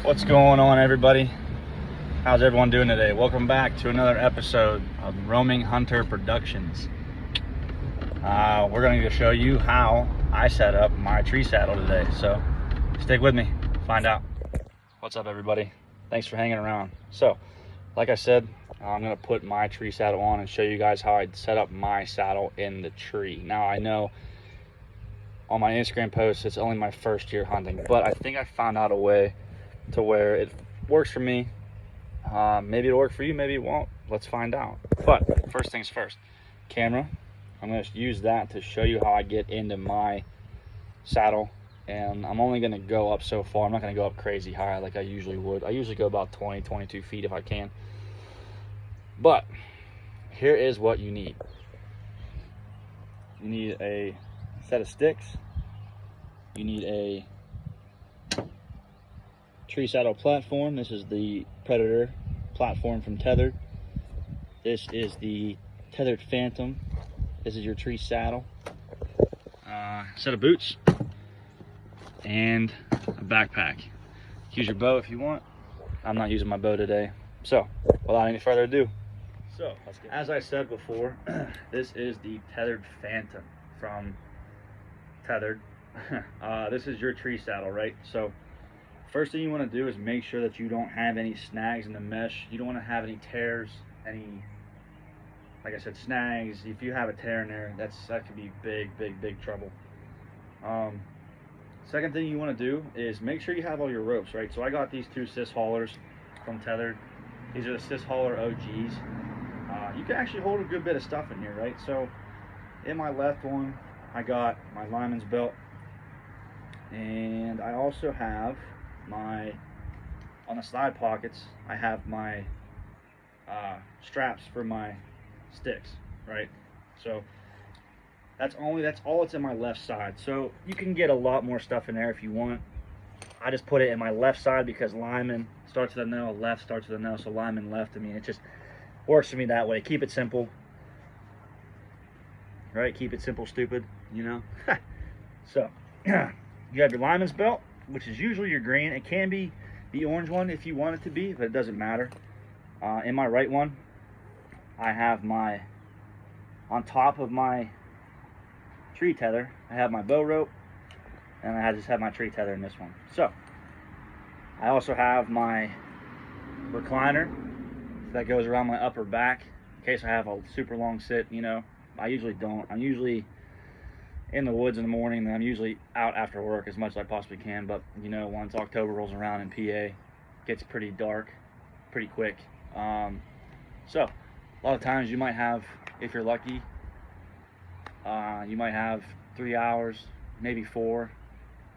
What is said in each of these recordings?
What's going on, everybody? How's everyone doing today? Welcome back to another episode of Roaming Hunter Productions. We're going to show you how I set up my tree saddle today, so stick with me, find out. What's up, everybody? Thanks for hanging around. So, like I said, I'm going to put my tree saddle on and show you guys how I set up my saddle in the tree. Now, I know on my Instagram post it's only my first year hunting, but I think I found out a way to where it works for me. Maybe it'll work for you, maybe it won't. Let's find out. But first things first, camera. I'm going to use that to show you how I get into my saddle, and I'm only going to go up so far. I'm not going to go up crazy high like I usually would. I usually go about 22 feet if I can. But here is what you need. You need a set of sticks. You need a tree saddle platform. This is the Predator platform from Tethered. This is the Tethered Phantom. This is your tree saddle. Set of boots and a backpack. Use your bow if you want. I'm not using my bow today. So, without any further ado. So, as I said before, this is the Tethered Phantom from Tethered. This is your tree saddle, right? So, first thing you want to do is make sure that you don't have any snags in the mesh. You don't want to have any tears, any, like I said, snags. If you have a tear in there, that could be big trouble. Second thing you want to do is make sure you have all your ropes, right? So I got these two Sis haulers from Tethered. These are the Sis hauler OGs. You can actually hold a good bit of stuff in here, right? So in my left one, I got my lineman's belt, and I also have on the side pockets, I have my straps for my sticks, right? So that's all it's in my left side. So you can get a lot more stuff in there if you want. I just put it in my left side because lineman starts with a no, left starts with a no, so lineman left. I mean, it just works for me that way. Keep it simple, right? Keep it simple, stupid, you know. So you have your lineman's belt, which is usually your green. It can be the orange one if you want it to be, but it doesn't matter. In my right one, I have on top of my tree tether, I have my bow rope, and I just have my tree tether in this one. So, I also have my recliner that goes around my upper back in case I have a super long sit, you know. I usually don't. I'm usually in the woods in the morning, and I'm usually out after work as much as I possibly can. But you know, once October rolls around in PA, it gets pretty dark pretty quick. So a lot of times you might have, if you're lucky, you might have 3 hours, maybe 4,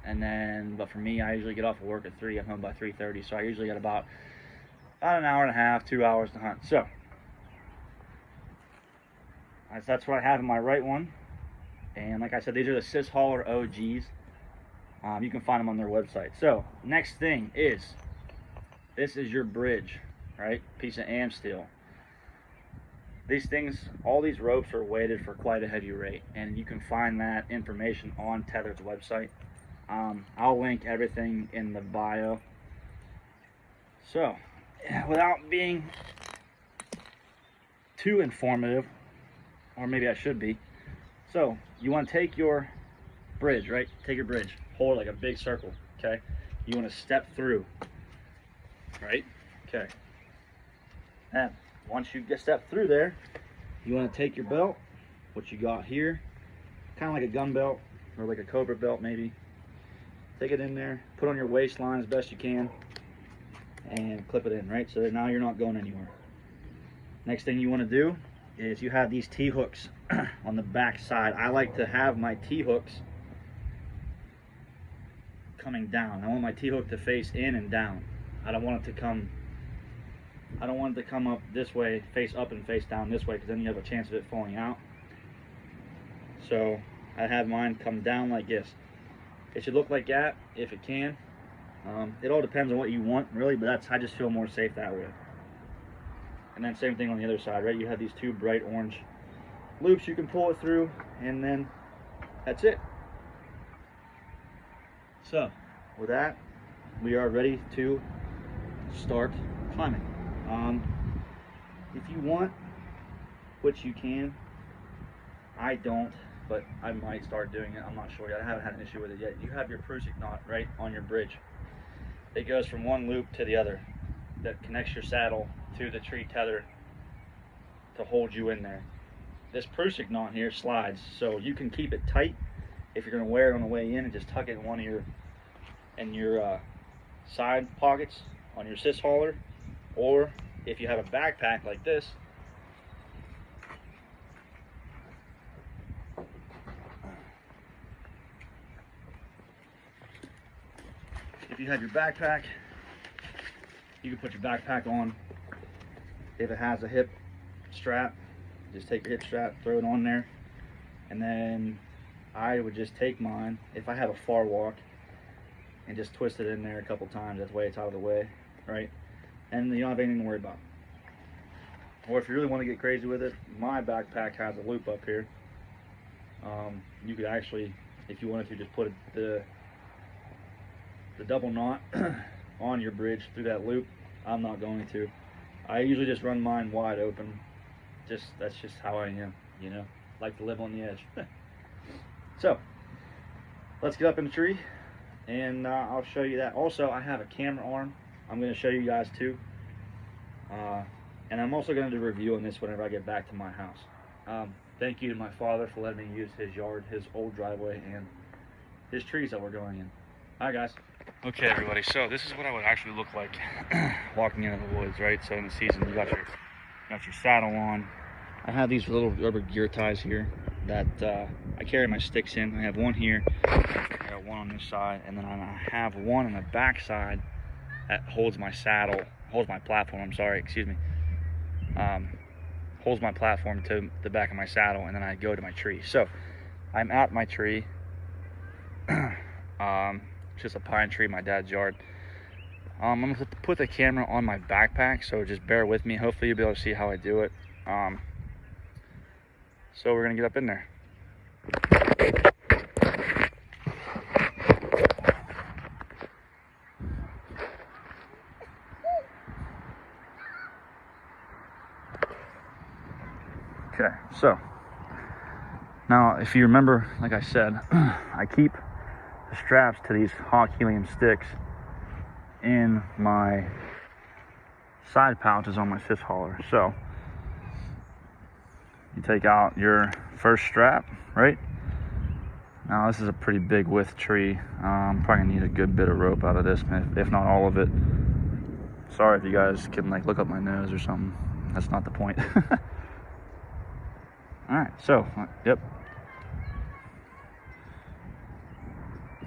and then, but for me, I usually get off of work at 3. I'm home by 3:30, so I usually get about an hour and a half, 2 hours to hunt. So that's what I have in my right one. And like I said, these are the Sis hauler OGs. You can find them on their website. So next thing is, this is your bridge, right? Piece of AM steel. These things, all these ropes are weighted for quite a heavy rate, and you can find that information on Tethered's website. I'll link everything in the bio. So, without being too informative, or maybe I should be, so you want to take your bridge, right? Take your bridge, hold it like a big circle, okay? You want to step through, right? Okay. And once you get step through there, you want to take your belt, what you got here, kind of like a gun belt or like a Cobra belt maybe. Take it in there, put on your waistline as best you can, and clip it in, right? So that now you're not going anywhere. Next thing you want to do is you have these T-hooks on the back side. I like to have my T-hooks coming down. I want my T-hook to face in and down. I don't want it to come up this way, face up and face down this way, because then you have a chance of it falling out. So I have mine come down like this. It should look like that if it can. It all depends on what you want, really, but I just feel more safe that way. And then same thing on the other side, right? You have these two bright orange loops you can pull it through, and then that's it. So with that, we are ready to start climbing. If you want, which you can, I don't, but I might start doing it. I'm not sure yet. I haven't had an issue with it yet. You have your Prusik knot right on your bridge. It goes from one loop to the other that connects your saddle to the tree tether to hold you in there. This Prusik knot here slides, so you can keep it tight if you're going to wear it on the way in, and just tuck it in one of your side pockets on your sys hauler, or if you have a backpack like this, if you have your backpack, you can put your backpack on. If it has a hip strap, just take your hip strap, throw it on there, and then I would just take mine, if I have a far walk, and just twist it in there a couple times. That way it's out of the way, right? And you don't have anything to worry about. Or if you really want to get crazy with it, my backpack has a loop up here. You could actually, if you wanted to, just put the double knot on your bridge through that loop. I'm not going to. I usually just run mine wide open. That's just how I am, you know. Like to live on the edge. So let's get up in the tree, and I'll show you that. Also, I have a camera arm I'm going to show you guys too, and I'm also going to do a review on this whenever I get back to my house. Thank you to my father for letting me use his yard, his old driveway, and his trees that we're going in. Alright guys. Okay everybody, so this is what I would actually look like walking into the woods, right? So in the season, you got your saddle on. I have these little rubber gear ties here that I carry my sticks in. I have one here, I got one on this side, and then I have one on the back side that holds my saddle, holds my platform, I'm sorry, excuse me. Holds my platform to the back of my saddle, and then I go to my tree. So I'm at my tree. Just a pine tree in my dad's yard. I'm going to put the camera on my backpack, so just bear with me. Hopefully you'll be able to see how I do it. So we're going to get up in there. Okay, so now if you remember, like I said, I keep the straps to these Hawk Helium sticks in my side pouches on my sys hauler. So you take out your first strap, right? Now this is a pretty big width tree. I'm probably gonna need a good bit of rope out of this, if not all of it. Sorry if you guys can like look up my nose or something. That's not the point. All right, so yep.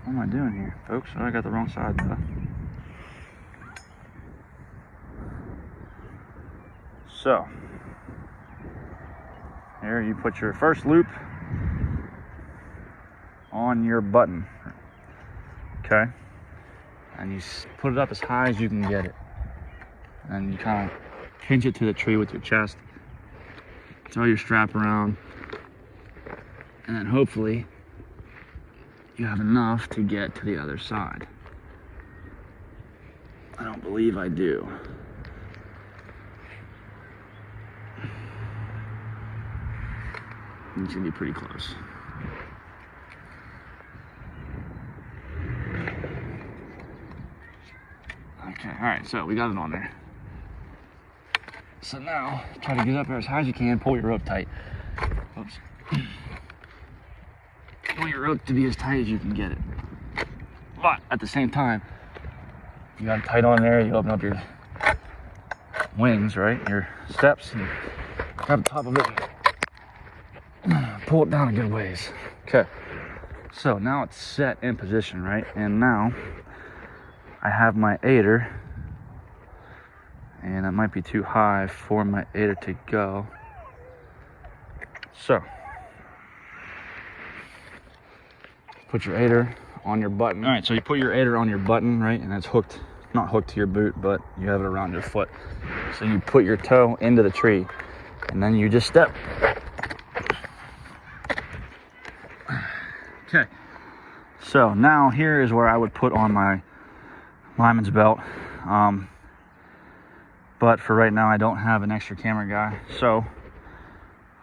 What am I doing here, folks? Oh, I got the wrong side though. So here you put your first loop on your button, okay, and you put it up as high as you can get it, and you kind of pinch it to the tree with your chest, throw your strap around, and then hopefully you have enough to get to the other side. I don't believe I do. It's gonna be pretty close. Okay, all right, so we got it on there. So now, try to get up there as high as you can, pull your rope tight. Oops. Pull your rope to be as tight as you can get it. But at the same time, you got it tight on there, you open up your wings, right? Your steps, and grab the top of it, and pull it down a good ways. Okay, so now it's set in position, right? And now I have my aider, and it might be too high for my aider to go. So, put your aider on your button. All right, so you put your aider on your button, right? And it's hooked, not hooked to your boot, but you have it around your foot. So you put your toe into the tree, and then you just step. Okay, so now here is where I would put on lineman's belt. But for right now, I don't have an extra camera guy. So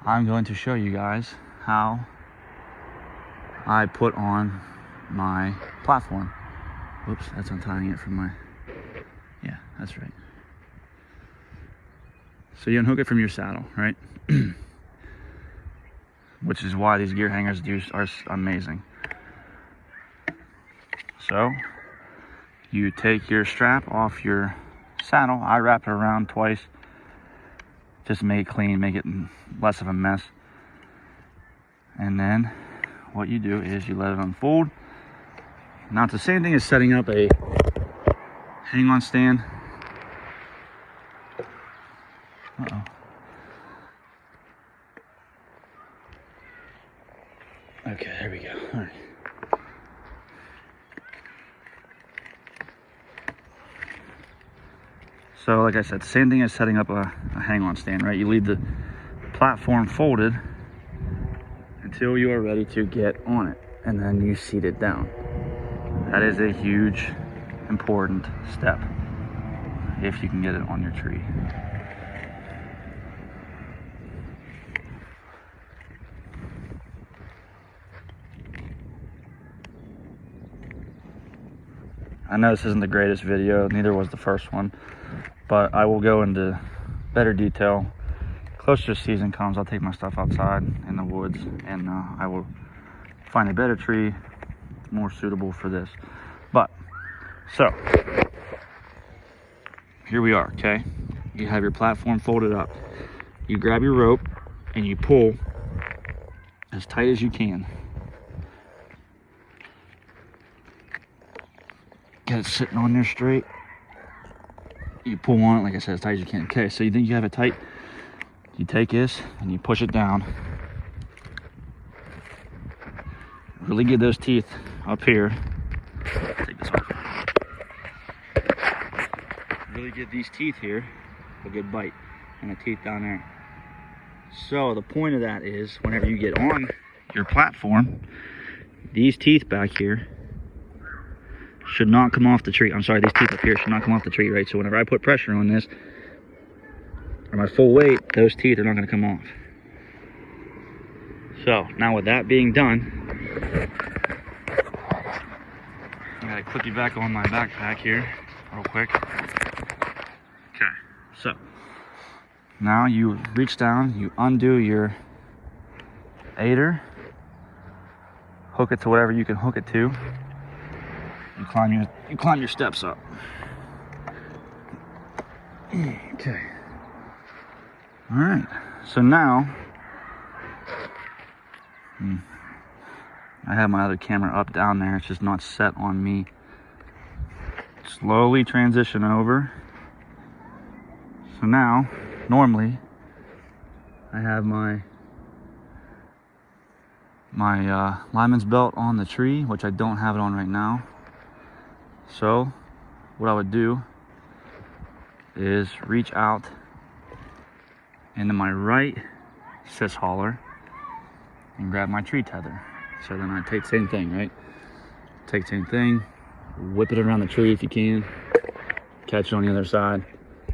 I'm going to show you guys how I put on my platform. Whoops, that's untying it from my, yeah, that's right. So you unhook it from your saddle, right? Which is why these gear hangers are amazing. So you take your strap off your saddle. I wrap it around twice, just to make it clean, make it less of a mess. And then what you do is you let it unfold. Now it's the same thing as setting up a hang-on stand. Uh-oh. Okay, there we go. All right. So like I said, same thing as setting up a hang-on stand, right? You leave the platform folded until you are ready to get on it, and then you seat it down. That is a huge, important step if you can get it on your tree. I know this isn't the greatest video, neither was the first one, but I will go into better detail. Closer to season comes, I'll take my stuff outside in the woods, and I will find a better tree more suitable for this. But, so, here we are, okay? You have your platform folded up. You grab your rope, and you pull as tight as you can. Get it sitting on there straight. You pull on it, like I said, as tight as you can. Okay, so you think you have it tight? You take this and you push it down. Really get those teeth up here. Take this off. Really get these teeth here. A good bite. And the teeth down there. So the point of that is, whenever you get on your platform, these teeth back here should not come off the tree. I'm sorry, these teeth up here should not come off the tree, right? So whenever I put pressure on this, or my full weight, those teeth are not going to come off. So now with that being done, I gotta clip you back on my backpack here real quick. Okay, so now you reach down, you undo your aider, hook it to whatever you can hook it to. You climb your steps up. Okay. All right. So now I have my other camera up down there. It's just not set on me. Slowly transition over. So now, normally, I have my lineman's belt on the tree, which I don't have it on right now. So what I would do is reach out into my right cis hauler and grab my tree tether. So then I take the same thing, right? Take the same thing, whip it around the tree if you can, catch it on the other side.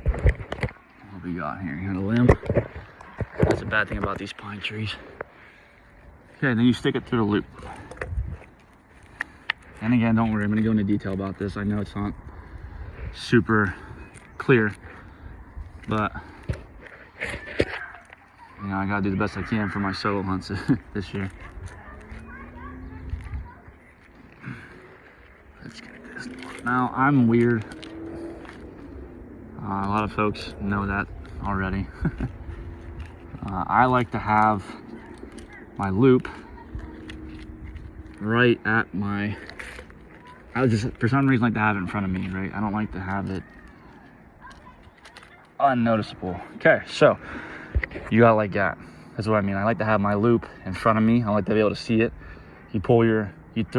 What we got here? You got a limb. That's a bad thing about these pine trees. Okay, then you stick it through the loop. And again, don't worry, I'm gonna go into detail about this. I know it's not super clear, but you know, I gotta do the best I can for my solo hunts this year. Let's get this. Now, I'm weird. A lot of folks know that already. I like to have my loop right at my, I just, for some reason, like to have it in front of me, right? I don't like to have it unnoticeable. Okay, so you got like that. That's what I mean. I like to have my loop in front of me. I like to be able to see it. You throw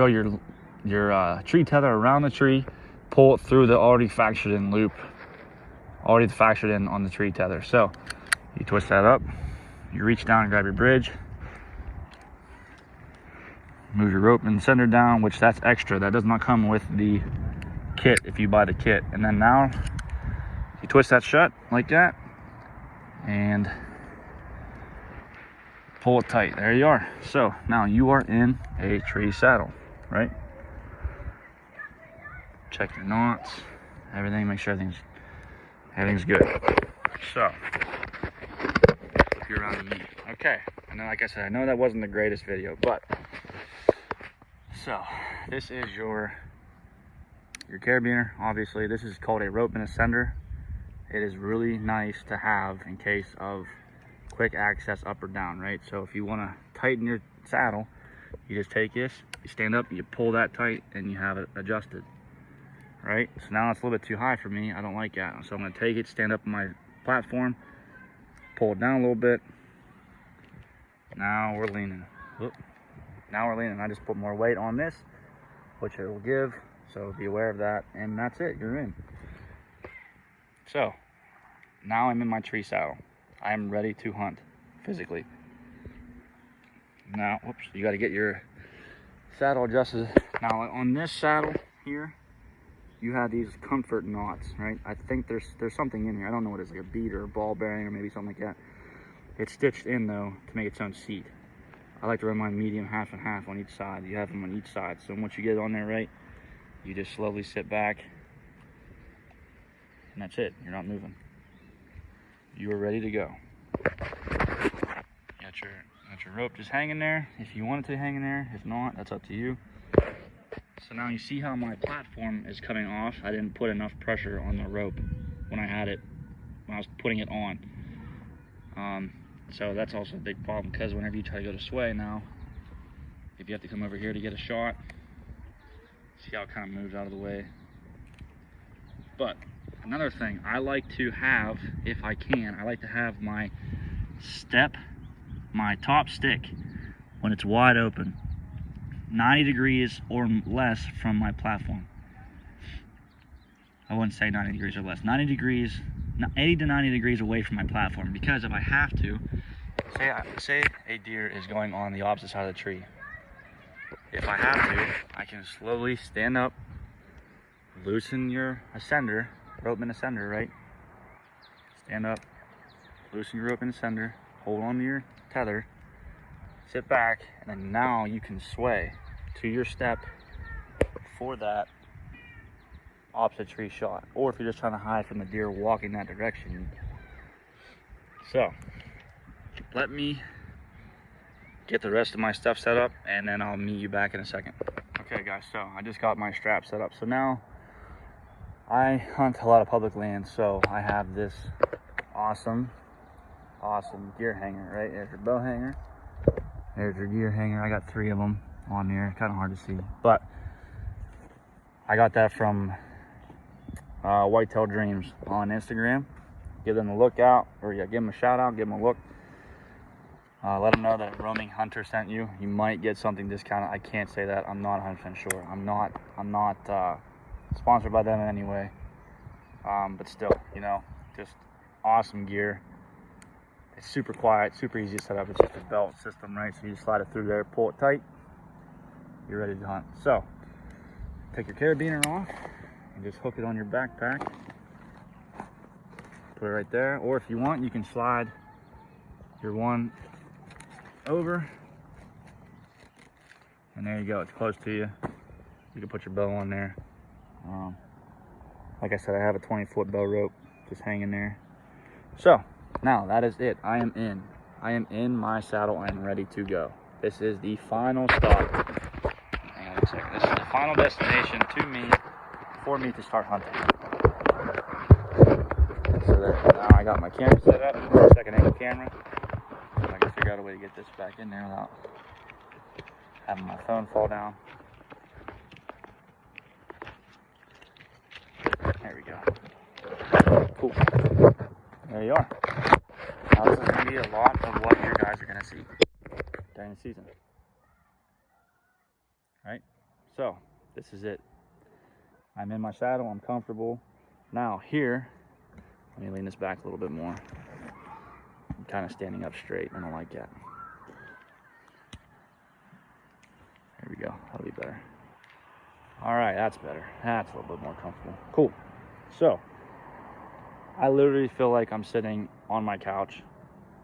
your tree tether around the tree, pull it through the already factored in loop, already factored in on the tree tether. So you twist that up, you reach down and grab your bridge, move your rope and center down, which that's extra. That does not come with the kit if you buy the kit. And then now you twist that shut like that and pull it tight. There you are. So now you are in a tree saddle, right? Check your knots, everything, make sure everything's good. So if you're around the meat. Okay, and then like I said, I know that wasn't the greatest video, but so this is your carabiner. Obviously this is called a ropeman ascender. It is really nice to have in case of quick access up or down, right? So if you want to tighten your saddle, you just take this, you stand up, you pull that tight, and you have it adjusted, right? So now it's a little bit too high for me. I don't like that. So I'm going to take it, stand up on my platform, pull it down a little bit. Now we're leaning. Whoop. Now we're leaning. I just put more weight on this, which it will give. So be aware of that. And that's it. You're in. So now I'm in my tree saddle. I am ready to hunt physically. Now, whoops, you got to get your saddle adjusted. Now on this saddle here, you have these comfort knots, right? I think there's something in here. I don't know what it is, like a bead or a ball bearing or maybe something like that. It's stitched in though to make its own seat. I like to run mine medium, half and half on each side. You have them on each side. So once you get it on there right, you just slowly sit back, and that's it. You're not moving. You are ready to go. Got your rope just hanging there. If you want it to hang in there, if not, that's up to you. So now you see how my platform is coming off. I didn't put enough pressure on the rope when I was putting it on. So that's also a big problem, because whenever you try to go to sway now, if you have to come over here to get a shot, see how it kind of moves out of the way. But another thing I like to have, if I can, I like to have my top stick, when it's wide open, 90 degrees or less from my platform. I wouldn't say 90 degrees or less, 90 degrees, 80 to 90 degrees away from my platform, because if I have to, say a deer is going on the opposite side of the tree, if I have to, I can slowly stand up, loosen your ascender, ropeman ascender, right? Stand up, loosen your ropeman ascender, hold on to your tether, sit back, and then now you can sway to your step for that opposite tree shot, or if you're just trying to hide from the deer walking that direction. So let me get the rest of my stuff set up, and then I'll meet you back in a second. Okay guys, so I just got my strap set up. So now I hunt a lot of public land, so I have this awesome gear hanger, right? There's your bow hanger, there's your gear hanger. I got 3 of them on here, kind of hard to see, but I got that from Whitetail Dreams on Instagram. Give them a look out, or yeah, give them a shout out, give them a look. Let them know that a roaming hunter sent you. You might get something discounted. I can't say that. I'm not 100% sure. I'm not sponsored by them in any way. But still, you know, just awesome gear. It's super quiet, super easy to set up. It's just a belt system, right? So you just slide it through there, pull it tight, you're ready to hunt. So take your carabiner off and just hook it on your backpack. Put it right there, or if you want, you can slide your one over, and there you go. It's close to you. You can put your bow on there. Like I said, I have a 20-foot bow rope just hanging there. So now that is it. I am in my saddle. I am ready to go. This is the final stop. Hang on a second. This is the final destination for me to start hunting. So now I got my camera set up, second angle camera. So I can figure out a way to get this back in there without having my phone fall down. There we go. Cool. There you are. Now this is going to be a lot of what you guys are going to see during the season. Right? So, this is it. I'm in my saddle. I'm comfortable. Now here, let me lean this back a little bit more. I'm kind of standing up straight. I don't like that. There we go. That'll be better. All right, that's better. That's a little bit more comfortable. Cool. So, I literally feel like I'm sitting on my couch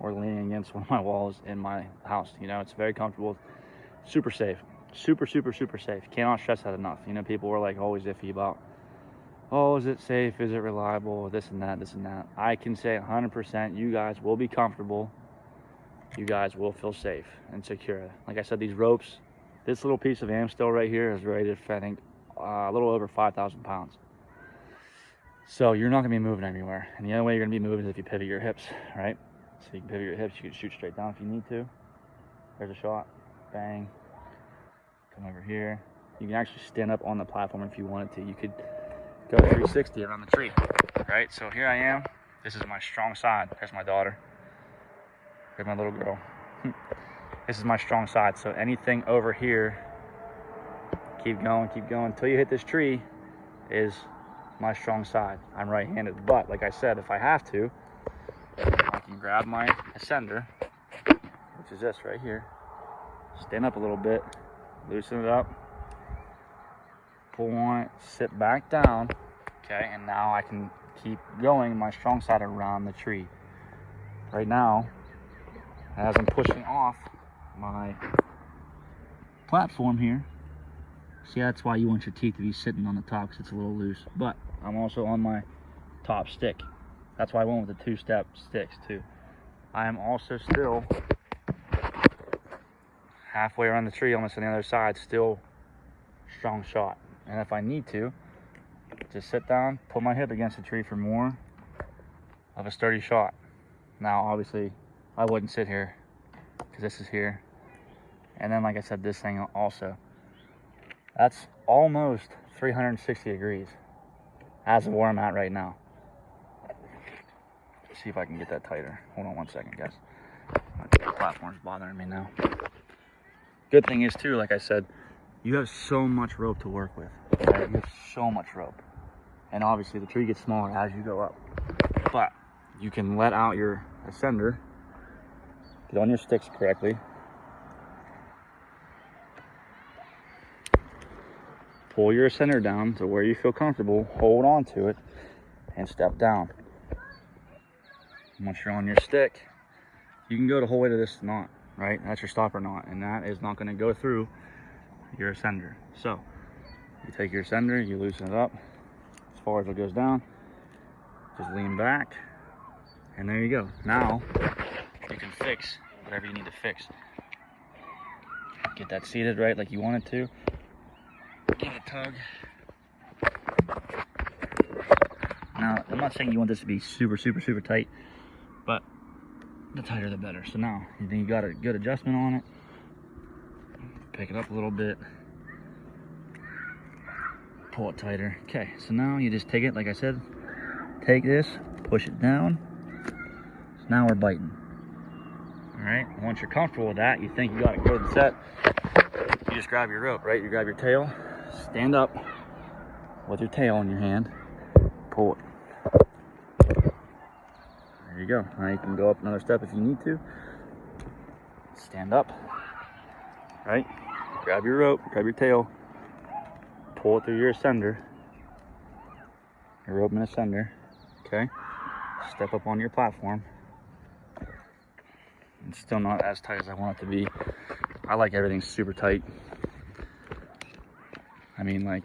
or leaning against one of my walls in my house. You know, it's very comfortable, super safe, super, super, super safe. Cannot stress that enough. You know, people were like always iffy about, oh, is it safe? Is it reliable? This and that, this and that. I can say 100% you guys will be comfortable. You guys will feel safe and secure. Like I said, these ropes, this little piece of Amstel right here is rated for, I think, a little over 5,000 pounds. So you're not gonna be moving anywhere. And the only way you're gonna be moving is if you pivot your hips, right? So you can pivot your hips, you can shoot straight down if you need to. There's a shot, bang. Come over here. You can actually stand up on the platform if you wanted to. You could go 360 around the tree, right? So here I am. This is my strong side. There's my daughter. There's my little girl. This is my strong side. So anything over here, keep going until you hit this tree, is my strong side. I'm right-handed, but like I said, if I have to, I can grab my ascender, which is this right here, stand up a little bit, loosen it up, pull on it, sit back down, okay, and now I can keep going my strong side around the tree. Right now, as I'm pushing off my platform here, see, that's why you want your teeth to be sitting on the top, because it's a little loose, but I'm also on my top stick. That's why I went with the 2-step sticks too. I am also still halfway around the tree, almost on the other side, still strong shot. And if I need to, just sit down, put my hip against the tree for more of a sturdy shot. Now, obviously, I wouldn't sit here because this is here. And then, like I said, this thing also. That's almost 360 degrees as of where I'm at right now. Let's see if I can get that tighter. Hold on 1 second, guys. The platform's bothering me now. Good thing is too, like I said, you have so much rope to work with. Right? You have so much rope. And obviously the tree gets smaller as you go up. But you can let out your ascender, get on your sticks correctly, pull your ascender down to where you feel comfortable, hold on to it, and step down. Once you're on your stick, you can go the whole way to this knot, right? That's your stopper knot, and that is not going to go through your ascender. So you take your ascender, you loosen it up as far as it goes down, just lean back, and there you go. Now you can fix whatever you need to fix. Get that seated right like you want it to. Give it a tug. Now, I'm not saying you want this to be super, super, super tight, but the tighter the better. So now, you think you got a good adjustment on it. Pick it up a little bit. Pull it tighter. Okay, so now you just take it, like I said, take this, push it down. So now we're biting. All right, once you're comfortable with that, you think you got a good set, you just grab your rope, right? You grab your tail, stand up with your tail in your hand, pull it. There you go. Now you can go up another step if you need to. Stand up, right? Grab your rope, grab your tail, pull it through your ascender, your rope and ascender, okay? Step up on your platform. It's still not as tight as I want it to be. I like everything super tight. I mean, I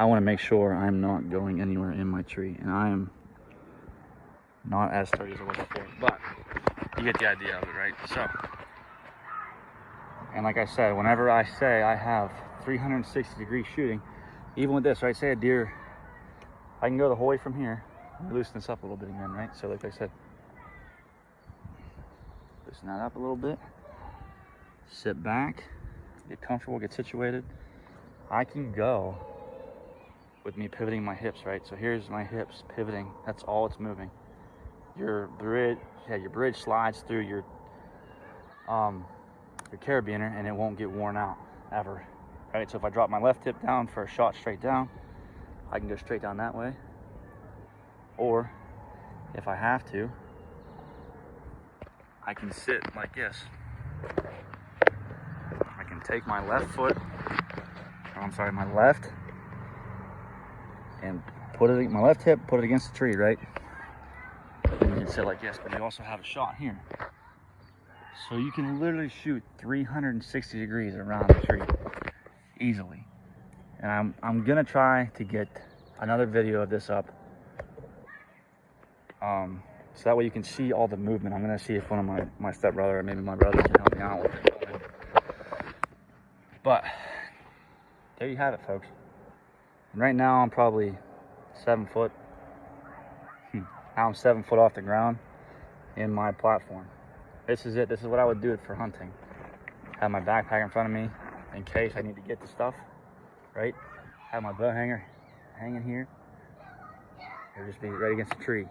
want to make sure I'm not going anywhere in my tree, and I am not as sturdy as I was before, but you get the idea of it, right? So, and like I said, whenever I say I have 360-degree shooting, even with this, right? Say a deer, I can go the whole way from here. Loosen this up a little bit again, right? So like I said, loosen that up a little bit, sit back, get comfortable, get situated. I can go with me pivoting my hips, right? So here's my hips pivoting. That's all it's moving. Your bridge slides through your carabiner, and it won't get worn out ever, right? So if I drop my left hip down for a shot straight down, I can go straight down that way. Or if I have to, I can sit like this. I can take my left foot I'm sorry, my left, and put it, my left hip, put it against the tree, right? And you can sit like this, but you also have a shot here. So you can literally shoot 360 degrees around the tree easily. And I'm gonna try to get another video of this up. So that way you can see all the movement. I'm gonna see if one of my stepbrother or maybe my brother can help me out with it. But there you have it, folks. And right now I'm probably 7 foot. Now I'm 7 foot off the ground in my platform. This is it. This is what I would do for hunting. Have my backpack in front of me in case I need to get the stuff, right? Have my bow hanger hanging here. Or just be right against the tree.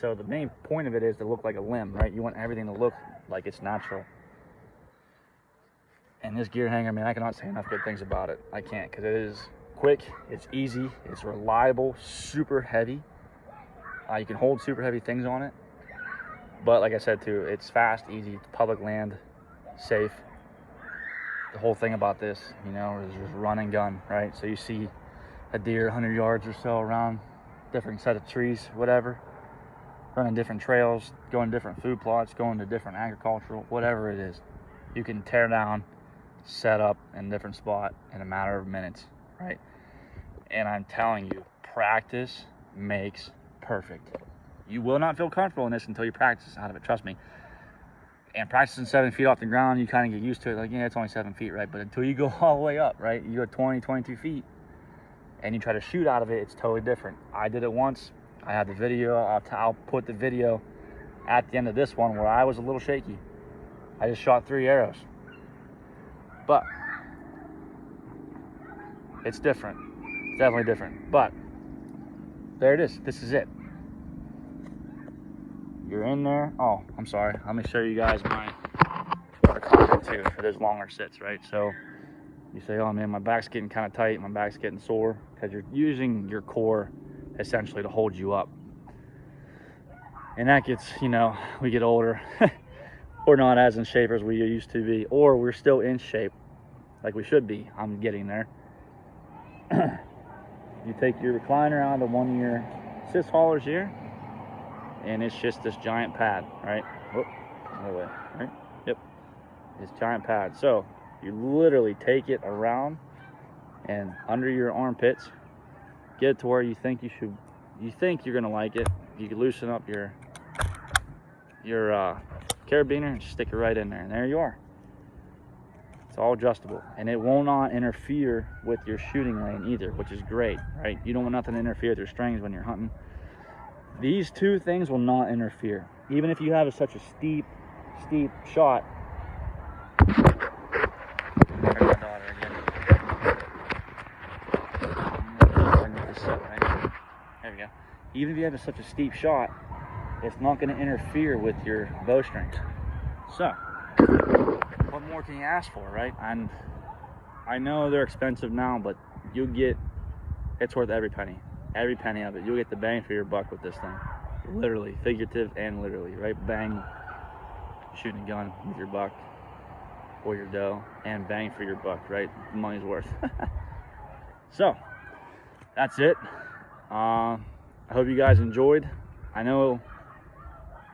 So the main point of it is to look like a limb, right? You want everything to look like it's natural. And this gear hanger, man, I cannot say enough good things about it. I can't, because it is quick, it's easy, it's reliable, super heavy. You can hold super heavy things on it. But like I said too, it's fast, easy, it's public land, safe. The whole thing about this, you know, is just run and gun, right? So you see a deer 100 yards or so around different set of trees, whatever, running different trails, going to different food plots, going to different agricultural, whatever it is. You can tear down, set up in a different spot in a matter of minutes, right? And I'm telling you, practice makes perfect. You will not feel comfortable in this until you practice out of it, trust me. And practicing 7 feet off the ground, you kind of get used to it. Like, yeah, it's only 7 feet, right? But until you go all the way up, right? You go 20, 22 feet, and you try to shoot out of it, it's totally different. I did it once. I have the video. I'll put the video at the end of this one where I was a little shaky. I just shot 3 arrows. But it's different. It's definitely different. But there it is. This is it. You're in there. Oh, I'm sorry. Let me show you guys my content too for those longer sits, right? So you say, oh man, my back's getting kind of tight, my back's getting sore, because you're using your core essentially to hold you up. And that gets, you know, we get older. We're not as in shape as we used to be, or we're still in shape like we should be. I'm getting there. You take your recliner out of one of your sys haulers here, and it's just this giant pad, right? Whoop, other way, right? Yep, this giant pad. So you literally take it around and under your armpits, get it to where you think you're gonna like it. You can loosen up your carabiner and stick it right in there, and there you are. It's all adjustable, and it will not interfere with your shooting lane either, which is great, right? You don't want nothing to interfere with your strings when you're hunting. These two things will not interfere. Even if you have such a steep shot. There's my daughter again. There we go. Even if you have such a steep shot, it's not going to interfere with your bowstrings. So, what more can you ask for, right? And I know they're expensive now, but you'll get, it's worth every penny of it. You'll get the bang for your buck with this thing. Literally, figurative and literally, right? Bang, shooting a gun with your buck or your doe, and bang for your buck, right? Money's worth. So, that's it. I hope you guys enjoyed. I know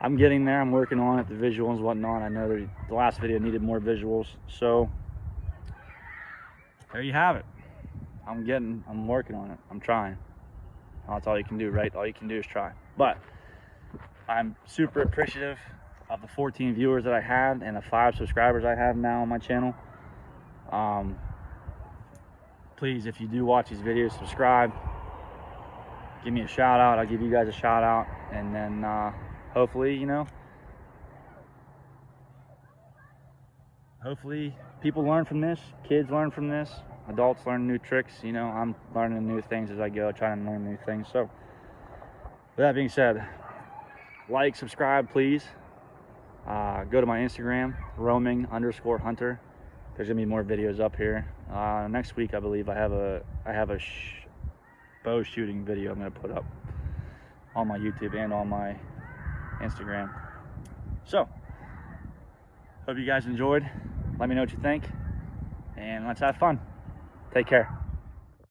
I'm getting there. I'm working on it, the visuals and whatnot. I know the last video needed more visuals. So, there you have it. I'm working on it. I'm trying. That's all you can do, right? All you can do is try. But I'm super appreciative of the 14 viewers that I had and the 5 subscribers I have now on my channel. Please, if you do watch these videos, subscribe. Give me a shout out. I'll give you guys a shout out. And then hopefully, you know, hopefully people learn from this. Kids learn from this. Adults learn new tricks. You know, I'm learning new things as I go, trying to learn new things. So, with that being said, like, subscribe, please. Go to my Instagram, roaming_hunter. There's gonna be more videos up here. Next week, I believe I have a bow shooting video I'm gonna put up on my YouTube and on my Instagram. So, hope you guys enjoyed. Let me know what you think, and let's have fun. Take care.